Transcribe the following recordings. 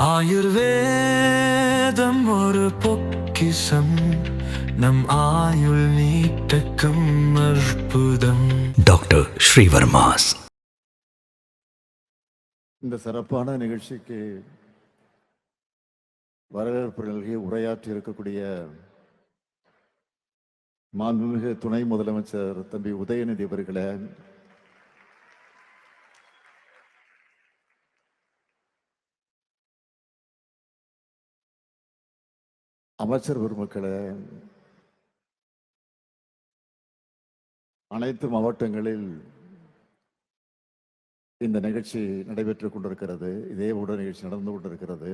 ஆயுர்வேதம் ஒரு பொக்கிஷம், நம் ஆயுள் நீட்டக்கும் அற்புதம். டாக்டர் ஸ்ரீவர்மாஸ். இந்த சிறப்பான நிகழ்ச்சிக்கு வரவேற்பு நல்கி உரையாற்றி இருக்கக்கூடிய மாண்புமிகு துணை முதலமைச்சர் தம்பி உதயநிதி அவர்களே, அமைச்சர் பெருமக்களே, அனைத்து மாவட்டங்களில் இந்த நிகழ்ச்சி நடைபெற்றுக் கொண்டிருக்கிறது. இதே உடல் நிகழ்ச்சி நடந்து கொண்டிருக்கிறது.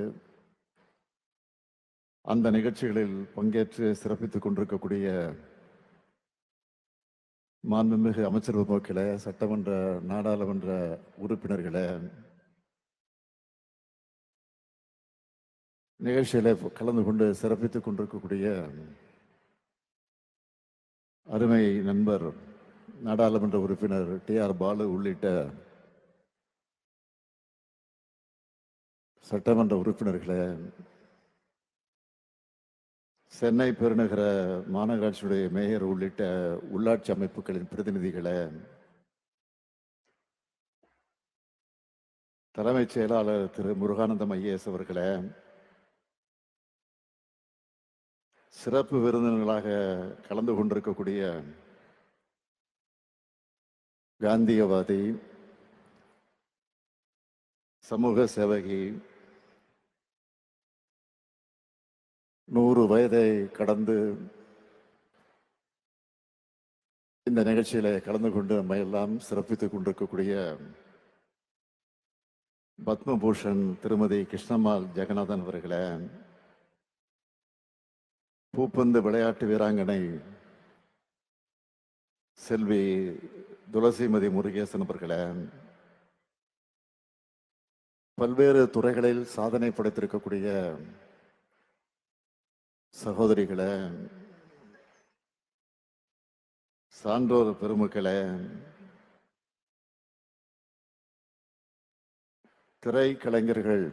அந்த நிகழ்ச்சிகளில் பங்கேற்று சிறப்பித்துக் கொண்டிருக்கக்கூடிய மாண்புமிகு அமைச்சர் பெருமக்களே, சட்டமன்ற நாடாளுமன்ற உறுப்பினர்களே, நிகழ்ச்சியில கலந்து கொண்டு சிறப்பித்துக் கொண்டிருக்கக்கூடிய அருமை நண்பர் நாடாளுமன்ற உறுப்பினர் TR பாலு உள்ளிட்ட சட்டமன்ற உறுப்பினர்களே, சென்னை பெருநகர மாநகராட்சியுடைய மேயர் உள்ளிட்ட உள்ளாட்சி அமைப்புகளின் பிரதிநிதிகளே, தலைமைச் செயலாளர் திரு முருகானந்தம் IAS அவர்களே, சிறப்பு விருந்தினர்களாக கலந்து கொண்டிருக்கக்கூடிய காந்தியவாதி, சமூக சேவகி, 100 வயதை கடந்து இந்த நிகழ்ச்சியில கலந்து கொண்டு நம்ம எல்லாம் சிறப்பித்துக் கொண்டிருக்கக்கூடிய பத்மபூஷன் திருமதி கிருஷ்ணம்மாள் ஜெகநாதன் அவர்களே, பூப்பந்து விளையாட்டு வீராங்கனை செல்வி துளசிமதி முருகேசன் அவர்களே, பல்வேறு துறைகளில் சாதனை படைத்திருக்கக்கூடிய சகோதரிகளே, சான்றோர் பெருமக்களே, திரைக்கலைஞர்கள்,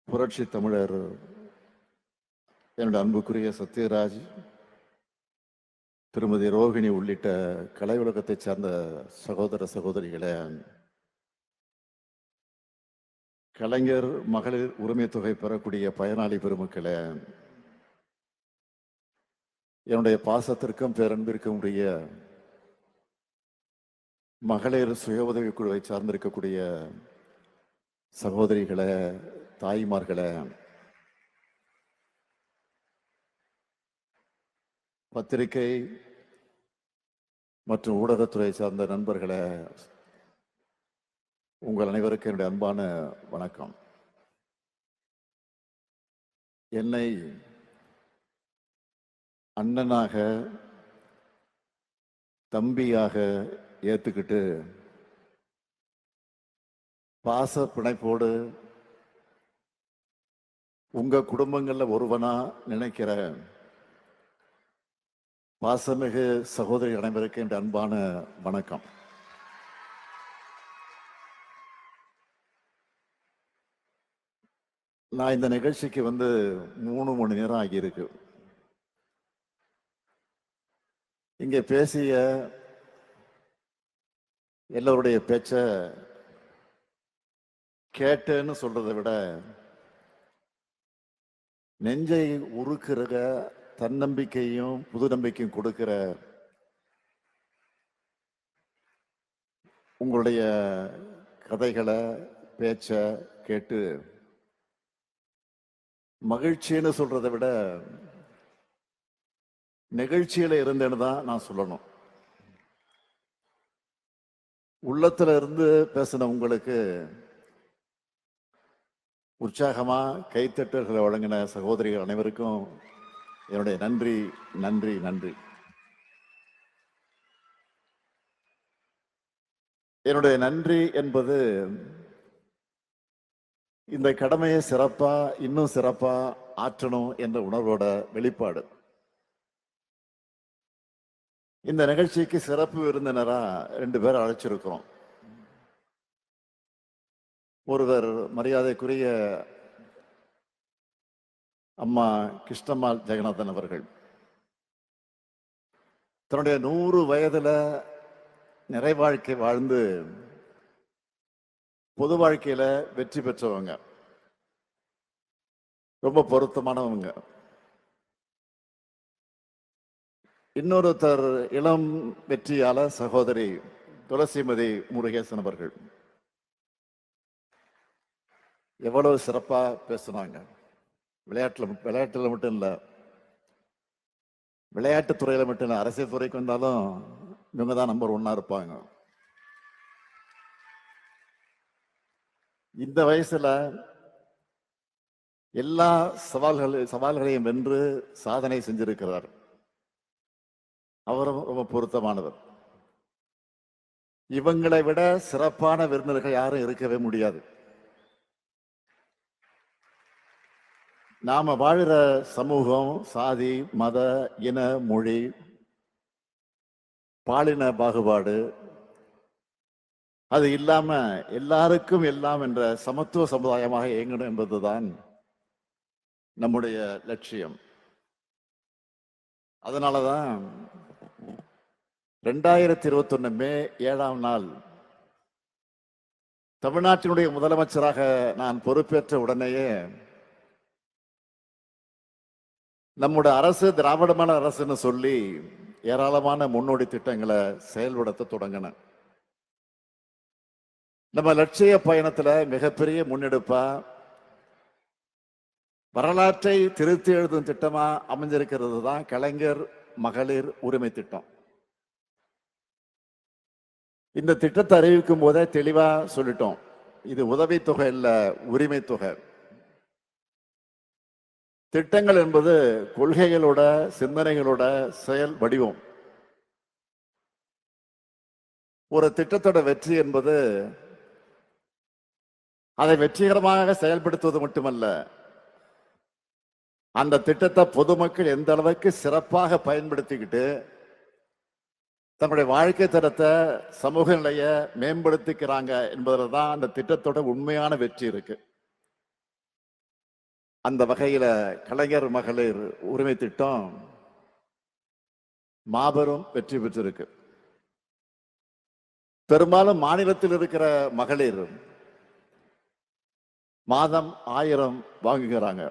புரட்சி தமிழர் என்னுடைய அன்புக்குரிய சத்யராஜ், திருமதி ரோகிணி உள்ளிட்ட கலை உலகத்தைச் சார்ந்த சகோதர சகோதரிகளே, கலைஞர் மகளிர் உரிமை தொகை பெறக்கூடிய பயனாளி பெருமக்களே, என்னுடைய பாசத்திற்கும் பேரன்பிற்கும் உரிய மகளிர் சுய உதவி குழுவை சார்ந்திருக்கக்கூடிய சகோதரிகளே, தாய்மார்களே, பத்திரிகை மற்றும் ஊடகத்துறை சார்ந்த நண்பர்களே, உங்கள் அனைவருக்கும் என்னுடைய அன்பான வணக்கம். என்னை அண்ணனாக, தம்பியாக ஏத்துக்கிட்டு பாச பிணைப்போடு உங்க குடும்பங்கள்ல ஒருவனா நினைக்கிற பாசமிகு சகோதரி அனைவருக்கு என்ற அன்பான வணக்கம். நான் இந்த நிகழ்ச்சிக்கு 3 மணி நேரம் ஆகியிருக்கு. இங்கே பேசிய எல்லோருடைய பேச்ச கேட்டேன்னு சொல்றதை விட, நெஞ்சை உருக்குற தன்னம்பிக்கையும் புது நம்பிக்கையும் கொடுக்கிற உங்களுடைய கதைகளை பேச்ச கேட்டு மகிழ்ச்சின்னு சொல்றதை விட நிகழ்ச்சியில இருந்தேன்னு தான் நான் சொல்லணும். உள்ளத்துல இருந்து பேசின உங்களுக்கு உற்சாகமா கைத்தட்டல்களை வழங்கின சகோதரிகள் அனைவருக்கும் என்னுடைய நன்றி நன்றி நன்றி. என்னுடைய நன்றி என்பது இந்த கடமையை சிறப்பா, இன்னும் சிறப்பா ஆற்றணும் என்ற உணர்வோட வெளிப்பாடு. இந்த நிகழ்ச்சிக்கு சிறப்பு விருந்தினரா 2 பேர் அழைச்சிருக்கிறோம். ஒருவர் மரியாதைக்குரிய அம்மா கிருஷ்ணம்மாள் ஜெகநாதன் அவர்கள் தன்னுடைய 100 வயதுல நிறைவாழ்க்கை வாழ்ந்து பொது வாழ்க்கையில வெற்றி பெற்றவங்க, ரொம்ப பொருத்தமானவங்க. இன்னொருத்தர் இளம் வெற்றியாளர் சகோதரி துளசிமதி முருகேசன் அவர்கள் எவ்வளவு சிறப்பா பேசுனாங்க. விளையாட்டுல மட்டும் இல்ல, விளையாட்டு துறையில மட்டும் இல்ல, அரசியல் துறைக்கு வந்தாலும் இவங்க தான் நம்பர் 1 இருப்பாங்க. இந்த வயசுல எல்லா சவால்களையும் வென்று சாதனை செஞ்சிருக்கிறார். அவரும் ரொம்ப பொருத்தமானவர். இவங்களை விட சிறப்பான விருந்தினர்கள் யாரும் இருக்கவே முடியாது. நாம வாழுற சமூகம் சாதி, மத, இன, மொழி, பாலின பாகுபாடு அது இல்லாம எல்லாருக்கும் எல்லாம் என்ற சமத்துவ சமுதாயமாக இயங்கணும் என்பதுதான் நம்முடைய லட்சியம். அதனாலதான் 2021 மே 7ஆம் நாள் தமிழ்நாட்டினுடைய முதலமைச்சராக நான் பொறுப்பேற்ற உடனேயே நம்முடைய அரசு திராவிட மாடல் அரசுன்னு சொல்லி ஏராளமான முன்னோடி திட்டங்களை செயல்படுத்த தொடங்கின. நம்ம லட்சிய பயணத்துல மிகப்பெரிய முன்னெடுப்பா வரலாற்றை திருத்தி எழுதும் திட்டமா அமைஞ்சிருக்கிறது தான் கலைஞர் மகளிர் உரிமை திட்டம். இந்த திட்டத்தை அறிவிக்கும் போதே தெளிவா சொல்லிட்டோம், இது உதவித்தொகை இல்ல, உரிமை தொகை. திட்டங்கள் என்பது கொள்கைகளோட சிந்தனைகளோட செயல் வடிவம். ஒரு திட்டத்தோட வெற்றி என்பது அதை வெற்றிகரமாக செயல்படுத்துவது மட்டுமல்ல, அந்த திட்டத்தை பொதுமக்கள் எந்த அளவுக்கு சிறப்பாக பயன்படுத்திக்கிட்டு தன்னுடைய வாழ்க்கை தரத்தை சமூக நிலையை மேம்படுத்திக்கிறாங்க என்பதில் தான் அந்த திட்டத்தோட உண்மையான வெற்றி இருக்கு. அந்த வகையில கலைஞர் மகளிர் உரிமை திட்டம் மாபெரும் வெற்றி பெற்றிருக்கு. பெரும்பாலும் மாநிலத்தில் இருக்கிற மகளிர் மாதம் 1000 வாங்குகிறாங்க.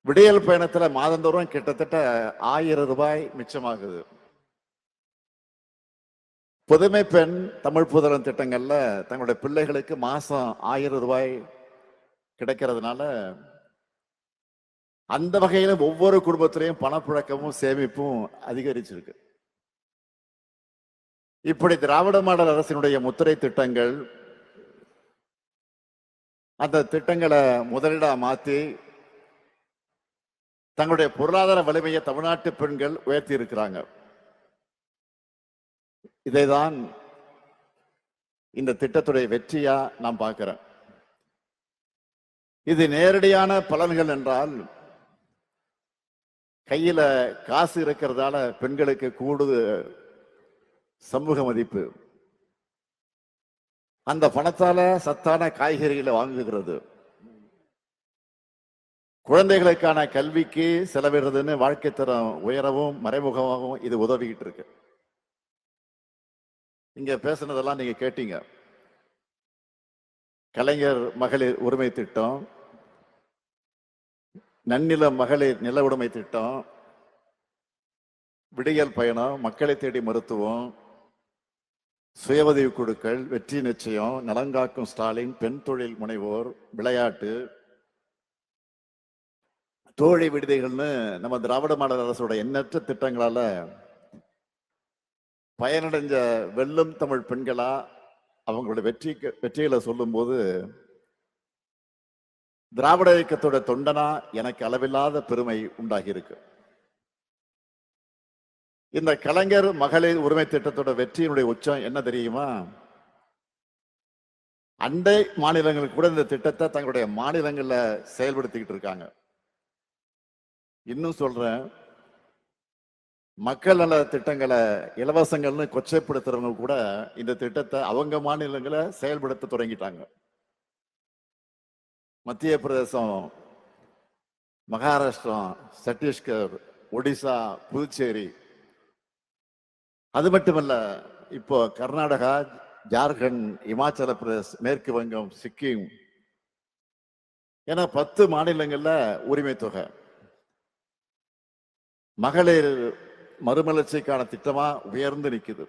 விடியல் பயணத்துல மாதந்தோறும் கிட்டத்தட்ட 1000 ரூபாய் மிச்சமாகுது. புதுமை பெண் தமிழ் புதலன் திட்டங்கள்ல தங்களுடைய பிள்ளைகளுக்கு மாசம் 1000 ரூபாய் கிடைக்கிறதுனால அந்த வகையில ஒவ்வொரு குடும்பத்திலையும் பணப்புழக்கமும் சேமிப்பும் அதிகரிச்சிருக்கு. இப்படி திராவிட மாடல் அரசினுடைய முத்திரை திட்டங்கள் அந்த திட்டங்களை முதலீடா மாத்தி தங்களுடைய பொருளாதார வலிமையை தமிழ்நாட்டு பெண்கள் உயர்த்தி இருக்கிறாங்க. இதைதான் இந்த திட்டத்துடைய வெற்றியா நான் பார்க்கிறேன். இது நேரடியான பலன்கள் என்றால் கையில காசு இருக்கிறதால பெண்களுக்கு கூடுதல் சமூக மதிப்பு, அந்த பணத்தால சத்தான காய்கறிகளை வாங்குகிறது, குழந்தைகளுக்கான கல்விக்கு செலவிடுறதுன்னு வாழ்க்கை தரம் உயரவும் மறைமுகமாகவும் இது உதவிக்கிட்டு இருக்கு. இங்க பேசுனதெல்லாம் நீங்க கேட்டீங்க. கலைஞர் மகளிர் உரிமை திட்டம், நன்னில மகளிர் நில உடைமை திட்டம், விடியல் பயணம், மக்களை தேடி மருத்துவம், சுய உதவி குழுக்கள், வெற்றி நிச்சயம், நலங்காக்கும் ஸ்டாலின், பெண் தொழில் முனைவோர், விளையாட்டு, தோழி விடுதிகள்னு நம்ம திராவிட மாடல் அரசோட எண்ணற்ற திட்டங்களால பயனடைஞ்ச வெல்லும் தமிழ் பெண்களா அவங்களுடைய வெற்றிகளை சொல்லும் போது திராவிட இயக்கத்தோட தொண்டனா எனக்கு அளவில்லாத பெருமை உண்டாகி இருக்கு. இந்த கலைஞர் மகளிர் உரிமை திட்டத்தோட வெற்றியினுடைய உச்சம் என்ன தெரியுமா? அண்டை மாநிலங்களுக்கு கூட இந்த திட்டத்தை தங்களுடைய மாநிலங்கள்ல செயல்படுத்திக்கிட்டு இருக்காங்க. இன்னும் சொல்றேன், மக்கள் நல திட்டங்களை இலவசங்கள்னு கொச்சைப்படுத்துறவங்க கூட இந்த திட்டத்தை அவங்க மாநிலங்களை செயல்படுத்த தொடங்கிட்டாங்க. மத்திய பிரதேசம், மகாராஷ்டிரா, சத்தீஸ்கர், ஒடிசா, புதுச்சேரி, அது மட்டுமல்ல இப்போ கர்நாடகா, ஜார்க்கண்ட், இமாச்சல பிரதேஷ், மேற்கு வங்கம், சிக்கிம் என 10 மாநிலங்கள்ல உரிமை தொகை. மகளிர் மறுமலர்ச்சிக்கான திட்டமா உயர்ந்து நிக்குது.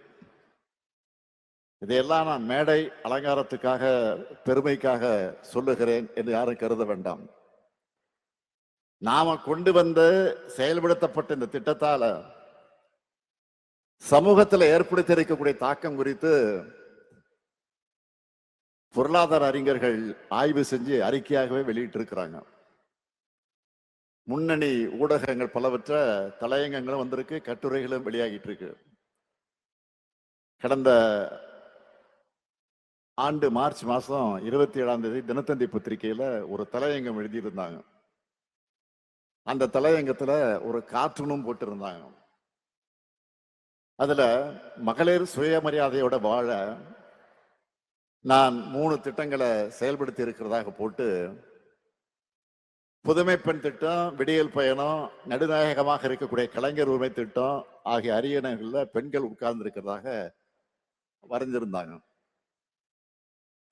இதையெல்லாம் நான் மேடை அலங்காரத்துக்காக, பெருமைக்காக சொல்லுகிறேன் என்று யாரும் கருத வேண்டாம். நாம கொண்டு வந்து செயல்படுத்தப்பட்ட இந்த திட்டத்தால சமூகத்தில் ஏற்படுத்தி இருக்கக்கூடிய தாக்கம் குறித்து பொருளாதார அறிஞர்கள் ஆய்வு செஞ்சு அறிக்கையாகவே வெளியிட்டு இருக்கிறாங்க. முன்னணி ஊடகங்கள் பலவற்ற தலையங்கங்களும் வந்திருக்கு, கட்டுரைகளும் வெளியாகிட்டு இருக்கு. கடந்த ஆண்டு மார்ச் மாசம் 27ஆம் தேதி தினத்தந்தி பத்திரிகையில ஒரு தலையங்கம் எழுதியிருந்தாங்க. அந்த தலையங்கத்துல ஒரு கார்ட்டூனும் போட்டிருந்தாங்க. அதுல மகளிர் சுயமரியாதையோட வாழ நான் 3 திட்டங்களை செயல்படுத்தி இருக்கிறதாக போட்டு, புதுமை பெண் திட்டம், விடியல் பயணம், நடுநாயகமாக இருக்கக்கூடிய கலைஞர் உரிமை திட்டம் ஆகிய அரியணைகள்ல பெண்கள் உட்கார்ந்து இருக்கிறதாக வரைஞ்சிருந்தாங்க.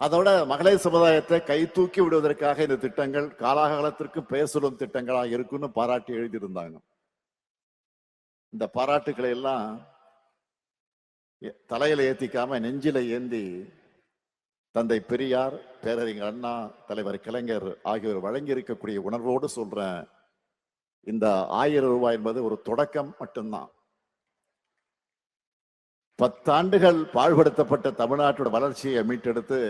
அதோட மகளிர் சமுதாயத்தை கை தூக்கி விடுவதற்காக இந்த திட்டங்கள் காலாகாலத்திற்கு பெயர் சொல்லும் திட்டங்களாக இருக்குன்னு பாராட்டி எழுதியிருந்தாங்க. இந்த பாராட்டுக்களை எல்லாம் தலையில ஏத்திக்காம நெஞ்சில ஏந்தி தந்தை பெரியார், பேரறிஞர் அண்ணா, தலைவர் கலைஞர் ஆகியோர் வழங்கி இருக்கக்கூடிய உணர்வோடு சொல்றேன், இந்த 1000 ரூபாய் என்பது ஒரு தொடக்கம் மட்டும்தான். 10 ஆண்டுகள் பாழ்படுத்தப்பட்ட தமிழ்நாட்டோட வளர்ச்சியை மீட்டெடுத்து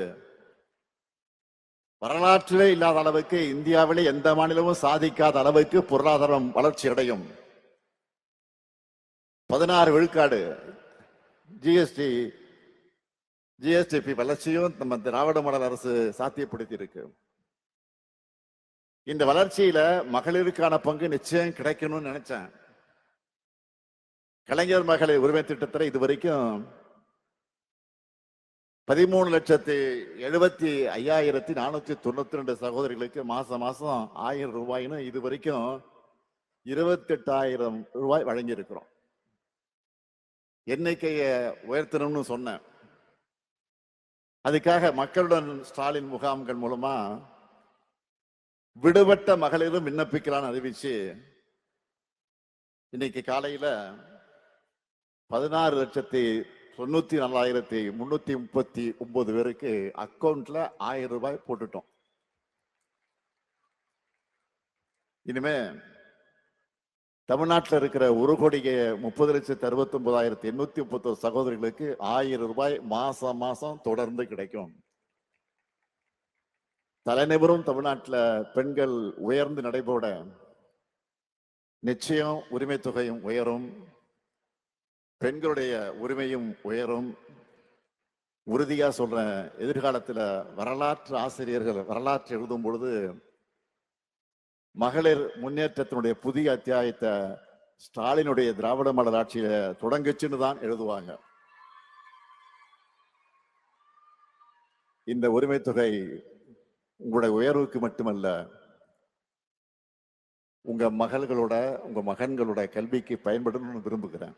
வரலாற்றிலே இல்லாத அளவுக்கு, இந்தியாவிலே எந்த மாநிலமும் சாதிக்காத அளவுக்கு பொருளாதாரம் வளர்ச்சி அடையும். 16 விழுக்காடு ஜிஎஸ்டிபி வளர்ச்சியும் நம்ம திராவிட மாடல் அரசு சாத்தியப்படுத்தி இருக்கு. இந்த வளர்ச்சியில மகளிருக்கான பங்கு நிச்சயம் கிடைக்கணும்னு நினைச்சேன். கலைஞர் மகளிர் உரிமை திட்டத்தில் இதுவரைக்கும் 13,75,492 சகோதரிகளுக்கு மாசம் 1000 ரூபாய்னு இதுவரைக்கும் 28,000 ரூபாய் வழங்கி இருக்கிறோம். எண்ணிக்கையை உயர்த்தணும்னு சொன்னேன். அதுக்காக மக்களுடன் ஸ்டாலின் முகாம்கள் மூலமா விடுபட்ட மகளிரும் விண்ணப்பிக்கலான்னு அறிவிச்சு இன்னைக்கு காலையில 16,94,339 பேருக்கு அக்கௌண்ட்ல 1000 ரூபாய் போட்டுட்டோம். இனிமே தமிழ்நாட்டில் இருக்கிற 1,30,69,831 சகோதரிகளுக்கு 1000 ரூபாய் மாசம் மாசம் தொடர்ந்து கிடைக்கும். தலைநிபரும் தமிழ்நாட்டில் பெண்கள் உயர்ந்து நடைபோட நிச்சயம் உரிமை தொகையும் உயரும், பெண்களுடைய உரிமையும் உயரும். உறுதியா சொல்றேன், எதிர்காலத்தில் வரலாற்று ஆசிரியர்கள் வரலாற்று எழுதும் பொழுது மகளிர் முன்னேற்றத்தினுடைய புதிய அத்தியாயத்தை ஸ்டாலினுடைய திராவிட மாடல் ஆட்சியில தொடங்குச்சுன்னு தான் எழுதுவாங்க. இந்த உரிமை தொகை உங்களுடைய உயர்வுக்கு மட்டுமல்ல, உங்க மகள்களோட, உங்க மகன்களோட கல்விக்கு பயன்படணும்னு விரும்புகிறேன்.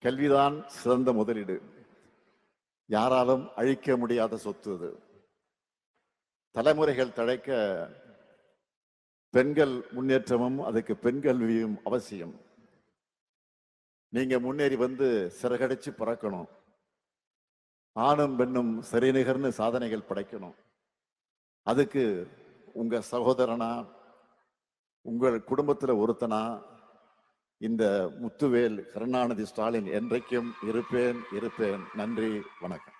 கல்விதான் சிறந்த முதலீடு, யாராலும் அழிக்க முடியாத சொத்து. அது தலைமுறைகள் தழைக்க பெண்கள் முன்னேற்றமும் அதுக்கு பெண் கல்வியும் அவசியம். நீங்க முன்னேறி வந்து சிறகடிச்சு பறக்கணும், ஆணும் பெண்ணும் சரிநிகர்னு சாதனைகள் படைக்கணும். அதுக்கு உங்க சகோதரனா, உங்கள் குடும்பத்துல ஒருத்தனா இந்த முத்துவேல் கருணாநிதி ஸ்டாலின் என்றைக்கும் இருப்பேன். நன்றி, வணக்கம்.